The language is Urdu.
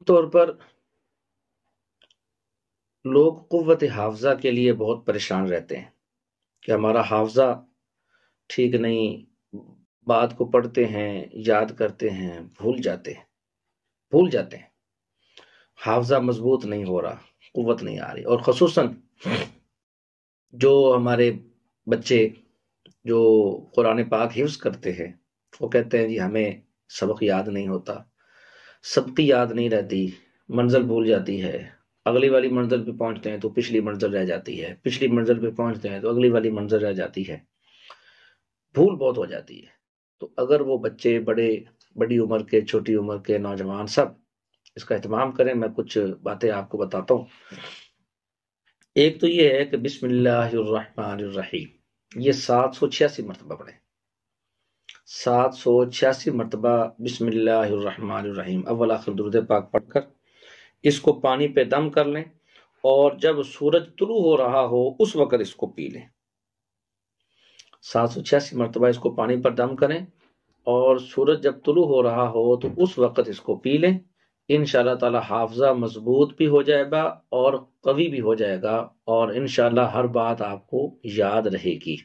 طور پر لوگ قوت حافظہ کے لیے بہت پریشان رہتے ہیں کہ ہمارا حافظہ ٹھیک نہیں، بات کو پڑھتے ہیں، یاد کرتے ہیں، بھول جاتے ہیں، حافظہ مضبوط نہیں ہو رہا، قوت نہیں آ رہی۔ اور خصوصاً جو ہمارے بچے جو قرآن پاک حفظ کرتے ہیں، وہ کہتے ہیں جی ہمیں سبق یاد نہیں ہوتا، سبقی یاد نہیں رہتی، منزل بھول جاتی ہے، اگلی والی منزل پہ پہنچتے ہیں تو پچھلی منزل رہ جاتی ہے، پچھلی منزل پہ پہنچتے ہیں تو اگلی والی منزل رہ جاتی ہے، بھول بہت ہو جاتی ہے۔ تو اگر وہ بچے بڑی عمر کے، چھوٹی عمر کے، نوجوان سب اس کا اہتمام کریں، میں کچھ باتیں آپ کو بتاتا ہوں۔ ایک تو یہ ہے کہ بسم اللہ الرحمن الرحیم، یہ 786 مرتبہ پڑھیں، 786 مرتبہ بسم اللہ الرحمن الرحیم اول آخر درود پاک پڑھ کر اس کو پانی پہ دم کر لیں، اور جب سورج طلوع ہو رہا ہو اس وقت اس کو پی لیں۔ 786 مرتبہ اس کو پانی پر دم کریں، اور سورج جب طلوع ہو رہا ہو تو اس وقت اس کو پی لیں۔ انشاءاللہ تعالی حافظہ مضبوط بھی ہو جائے گا اور قوی بھی ہو جائے گا، اور انشاءاللہ ہر بات آپ کو یاد رہے گی۔